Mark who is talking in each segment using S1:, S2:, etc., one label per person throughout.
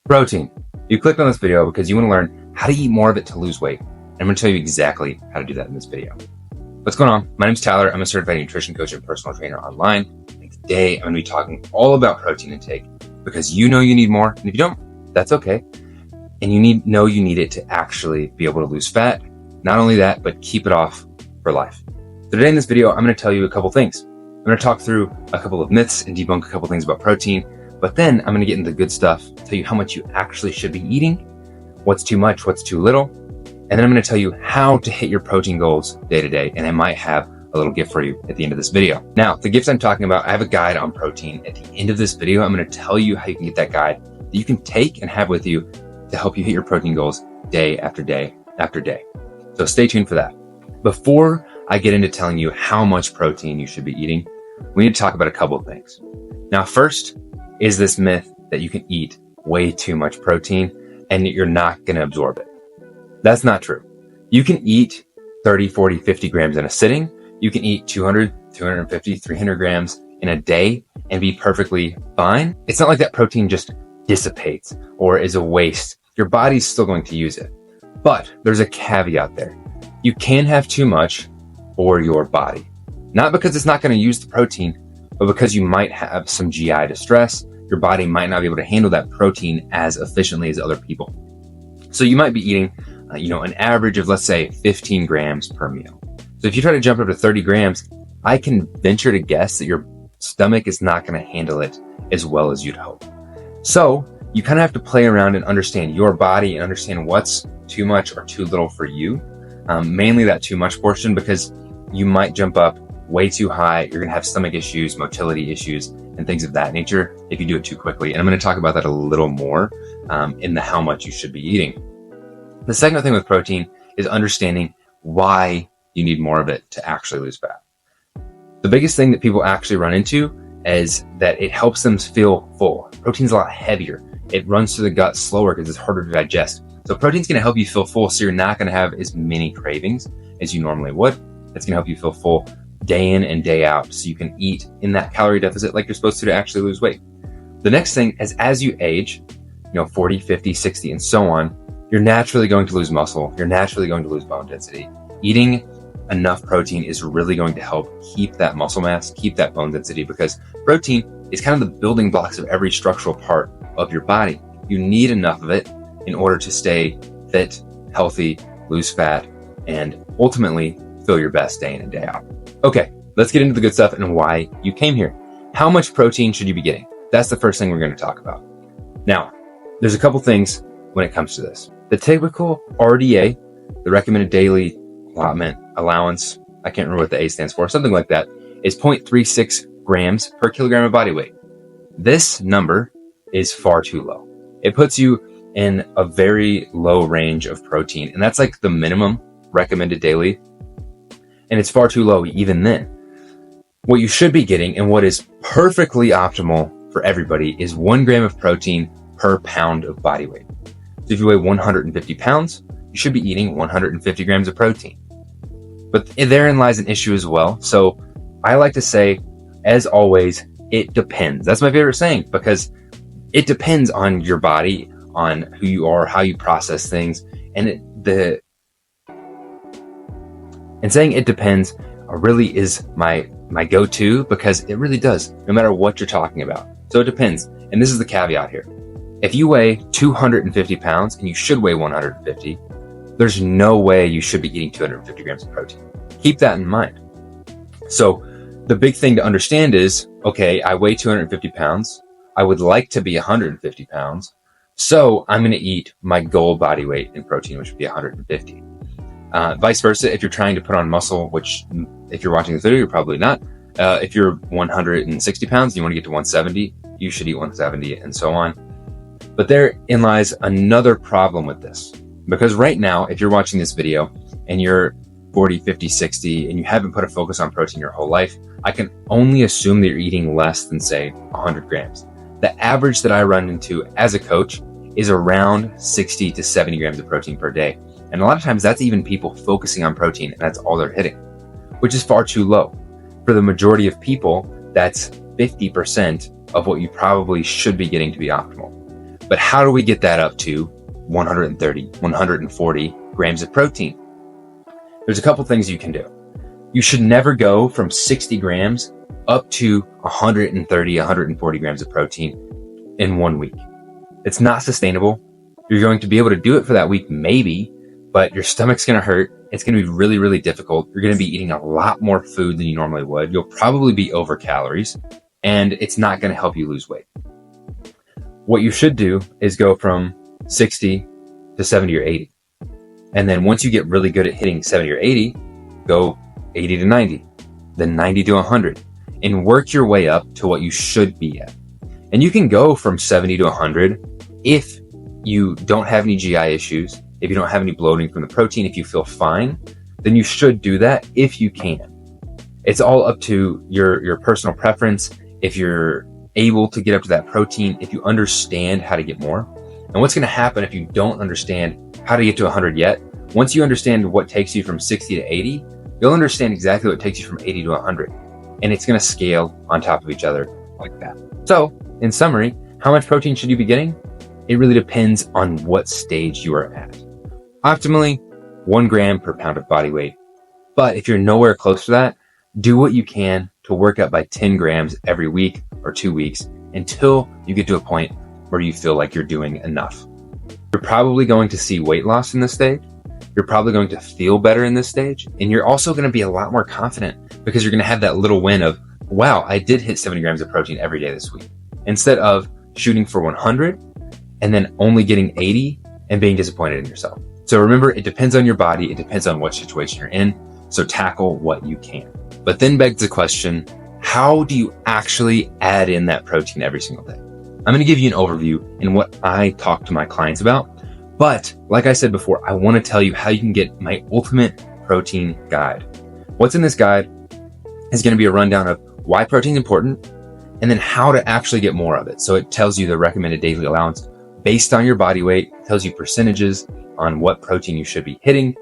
S1: Protein. You clicked on this video because you want to learn how to eat more of it to lose weight. And I'm going to tell you exactly how to do that in this video. What's going on? My name's Tyler. I'm a certified nutrition coach and personal trainer online. And today I'm going to be talking all about protein intake because you know you need more. And if you don't, that's okay. And you need it to actually be able to lose fat. Not only that, but keep it off for life. So today in this video, I'm going to tell you a couple things. I'm going to talk through a couple of myths and debunk a couple things about protein. But then I'm going to get into the good stuff, tell you how much you actually should be eating, what's too much, what's too little. And then I'm going to tell you how to hit your protein goals day to day. And I might have a little gift for you at the end of this video. Now, the gift I'm talking about, I have a guide on protein. At the end of this video, I'm going to tell you how you can get that guide that you can take and have with you to help you hit your protein goals day after day after day. So stay tuned for that. Before I get into telling you how much protein you should be eating, we need to talk about a couple of things. Now, first is this myth that you can eat way too much protein and that you're not going to absorb it. That's not true. You can eat 30, 40, 50 grams in a sitting. You can eat 200, 250, 300 grams in a day and be perfectly fine. It's not like that protein just dissipates or is a waste. Your body's still going to use it. But there's a caveat there. You can have too much for your body. Not because it's not going to use the protein, but because you might have some GI distress. Your body might not be able to handle that protein as efficiently as other people. So you might be eating, an average of, let's say, 15 grams per meal. So if you try to jump up to 30 grams, I can venture to guess that your stomach is not going to handle it as well as you'd hope. So you kind of have to play around and understand your body and understand what's too much or too little for you. Mainly that too much portion, because you might jump up way too high. You're going to have stomach issues, motility issues, and things of that nature if you do it too quickly. And I'm going to talk about that a little more in the how much you should be eating. The second thing with protein is understanding why you need more of it to actually lose fat. The biggest thing that people actually run into is that it helps them feel full. Protein's a lot heavier. It runs through the gut slower because it's harder to digest. So protein's going to help you feel full, so you're not going to have as many cravings as you normally would. It's going to help you feel full day in and day out, so you can eat in that calorie deficit like you're supposed to actually lose weight. The next thing is, as you age, 40, 50, 60, and so on, you're naturally going to lose muscle. You're naturally going to lose bone density. Eating enough protein is really going to help keep that muscle mass, keep that bone density, because protein is kind of the building blocks of every structural part of your body. You need enough of it in order to stay fit, healthy, lose fat, and ultimately feel your best day in and day out. Okay, let's get into the good stuff and why you came here. How much protein should you be getting? That's the first thing we're going to talk about. Now, there's a couple things when it comes to this. The typical RDA, the recommended daily allowance, I can't remember what the A stands for, something like that, is 0.36 grams per kilogram of body weight. This number is far too low. It puts you in a very low range of protein, and that's like the minimum recommended daily. And it's far too low even then. What you should be getting, and what is perfectly optimal for everybody, is 1 gram of protein per pound of body weight. So if you weigh 150 pounds, you should be eating 150 grams of protein. But therein lies an issue as well. So I like to say, as always, it depends. That's my favorite saying, because it depends on your body, on who you are, how you process things, and saying it depends really is my go-to, because it really does, no matter what you're talking about. So it depends. And this is the caveat here. If you weigh 250 pounds and you should weigh 150, there's no way you should be eating 250 grams of protein. Keep that in mind. So the big thing to understand is, okay, I weigh 250 pounds. I would like to be 150 pounds. So I'm going to eat my goal body weight in protein, which would be 150. Vice versa, if you're trying to put on muscle, which if you're watching this video, you're probably not. If you're 160 pounds and you want to get to 170, you should eat 170 and so on. But therein lies another problem with this. Because right now, if you're watching this video and you're 40, 50, 60, and you haven't put a focus on protein your whole life, I can only assume that you're eating less than, say, 100 grams. The average that I run into as a coach is around 60 to 70 grams of protein per day. And a lot of times that's even people focusing on protein, and that's all they're hitting, which is far too low. For the majority of people, that's 50% of what you probably should be getting to be optimal. But how do we get that up to 130, 140 grams of protein? There's a couple things you can do. You should never go from 60 grams up to 130, 140 grams of protein in 1 week. It's not sustainable. You're going to be able to do it for that week, maybe, but your stomach's going to hurt. It's going to be really, really difficult. You're going to be eating a lot more food than you normally would. You'll probably be over calories, and it's not going to help you lose weight. What you should do is go from 60 to 70 or 80. And then once you get really good at hitting 70 or 80, go 80 to 90, then 90 to 100, and work your way up to what you should be at. And you can go from 70 to 100 if you don't have any GI issues, if you don't have any bloating from the protein, if you feel fine, then you should do that if you can. It's all up to your personal preference. If you're able to get up to that protein, if you understand how to get more. And what's going to happen if you don't understand how to get to 100 yet? Once you understand what takes you from 60 to 80, you'll understand exactly what takes you from 80 to 100. And it's going to scale on top of each other like that. So, in summary, how much protein should you be getting? It really depends on what stage you are at. Optimally, 1 gram per pound of body weight. But if you're nowhere close to that, do what you can to work up by 10 grams every week or 2 weeks until you get to a point where you feel like you're doing enough. You're probably going to see weight loss in this stage. You're probably going to feel better in this stage. And you're also going to be a lot more confident because you're going to have that little win of, wow, I did hit 70 grams of protein every day this week. Instead of shooting for 100 and then only getting 80 and being disappointed in yourself. So remember, it depends on your body. It depends on what situation you're in. So tackle what you can. But then begs the question, how do you actually add in that protein every single day? I'm going to give you an overview in what I talk to my clients about. But like I said before, I want to tell you how you can get my ultimate protein guide. What's in this guide is going to be a rundown of why protein is important and then how to actually get more of it. So it tells you the recommended daily allowance based on your body weight, tells you percentages on what protein you should be hitting.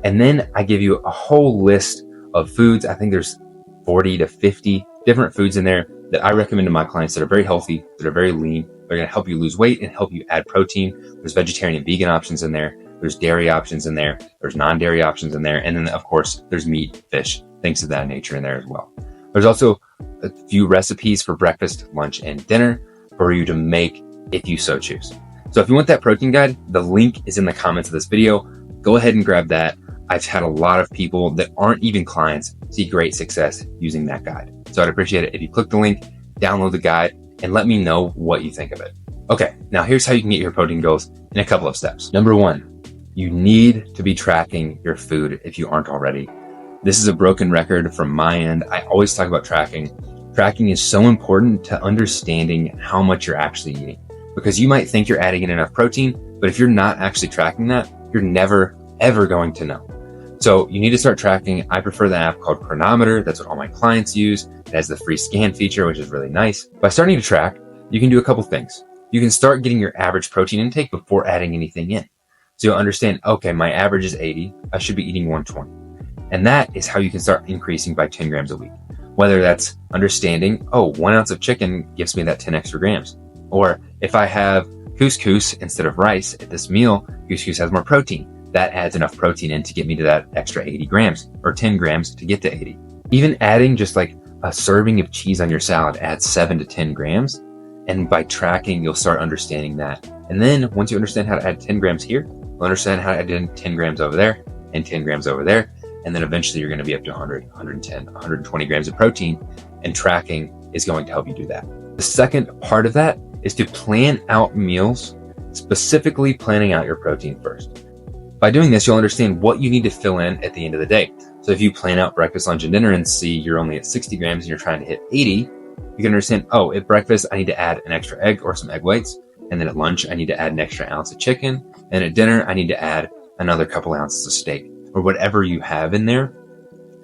S1: And then I give you a whole list of foods. I think there's 40 to 50 different foods in there that I recommend to my clients that are very healthy, that are very lean. They're going to help you lose weight and help you add protein. There's vegetarian and vegan options in there. There's dairy options in there. There's non-dairy options in there. And then of course, there's meat, fish, things of that nature in there as well. There's also a few recipes for breakfast, lunch, and dinner for you to make if you so choose. So if you want that protein guide, the link is in the comments of this video. Go ahead and grab that. I've had a lot of people that aren't even clients see great success using that guide. So I'd appreciate it if you click the link, download the guide, and let me know what you think of it. Okay, now here's how you can get your protein goals in a couple of steps. Number 1, you need to be tracking your food if you aren't already. This is a broken record from my end. I always talk about tracking. Tracking is so important to understanding how much you're actually eating, because you might think you're adding in enough protein, but if you're not actually tracking that, you're never, ever going to know. So you need to start tracking. I prefer the app called Cronometer. That's what all my clients use. It has the free scan feature, which is really nice. By starting to track, you can do a couple things. You can start getting your average protein intake before adding anything in. So you'll understand, okay, my average is 80. I should be eating 120. And that is how you can start increasing by 10 grams a week. Whether that's understanding, 1 ounce of chicken gives me that 10 extra grams. Or if I have couscous instead of rice at this meal, couscous has more protein. That adds enough protein in to get me to that extra 80 grams or 10 grams to get to 80. Even adding just like a serving of cheese on your salad adds 7 to 10 grams. And by tracking, you'll start understanding that. And then once you understand how to add 10 grams here, you'll understand how to add in 10 grams over there and 10 grams over there. And then eventually you're going to be up to 100, 110, 120 grams of protein. And tracking is going to help you do that. The second part of that is to plan out meals, specifically planning out your protein first. By doing this, you'll understand what you need to fill in at the end of the day. So if you plan out breakfast, lunch, and dinner and see you're only at 60 grams and you're trying to hit 80, you can understand, at breakfast, I need to add an extra egg or some egg whites. And then at lunch, I need to add an extra ounce of chicken. And at dinner, I need to add another couple ounces of steak or whatever you have in there.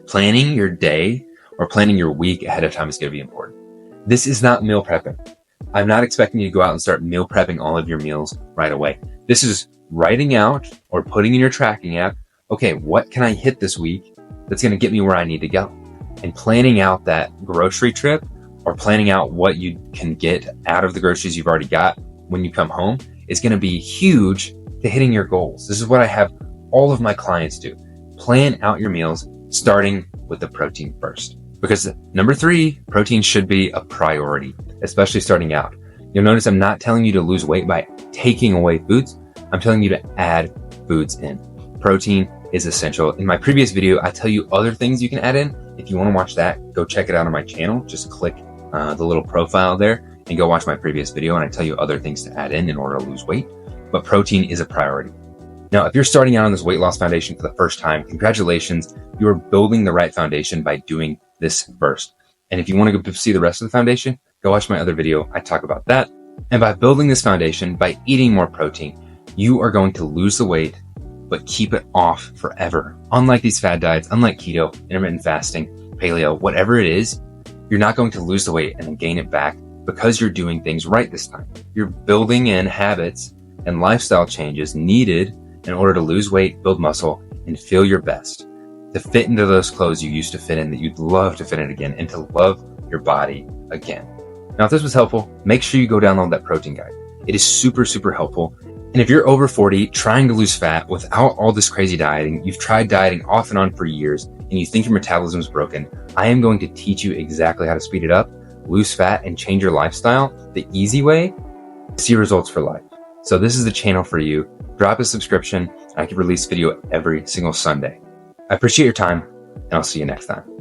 S1: Planning your day or planning your week ahead of time is going to be important. This is not meal prepping. I'm not expecting you to go out and start meal prepping all of your meals right away. This is writing out or putting in your tracking app, okay, what can I hit this week that's going to get me where I need to go? And planning out that grocery trip or planning out what you can get out of the groceries you've already got when you come home is going to be huge to hitting your goals. This is what I have all of my clients do. Plan out your meals starting with the protein first. Because number 3, protein should be a priority, especially starting out. You'll notice I'm not telling you to lose weight by taking away foods. I'm telling you to add foods in. Protein is essential. In my previous video, I tell you other things you can add in. If you want to watch that, go check it out on my channel. Just click the little profile there and go watch my previous video, and I tell you other things to add in order to lose weight. But protein is a priority. Now, if you're starting out on this weight loss foundation for the first time, congratulations. You are building the right foundation by doing this first. And if you want to go see the rest of the foundation, go watch my other video. I talk about that. And by building this foundation, by eating more protein, you are going to lose the weight, but keep it off forever. Unlike these fad diets, unlike keto, intermittent fasting, paleo, whatever it is, you're not going to lose the weight and then gain it back because you're doing things right this time. You're building in habits and lifestyle changes needed in order to lose weight, build muscle, and feel your best. To fit into those clothes you used to fit in that you'd love to fit in again, and to love your body again. Now, if this was helpful, make sure you go download that protein guide. It is super, super helpful. And if you're over 40, trying to lose fat without all this crazy dieting, you've tried dieting off and on for years, and you think your metabolism is broken, I am going to teach you exactly how to speed it up, lose fat, and change your lifestyle the easy way, see results for life. So this is the channel for you. Drop a subscription. I can release video every single Sunday. I appreciate your time, and I'll see you next time.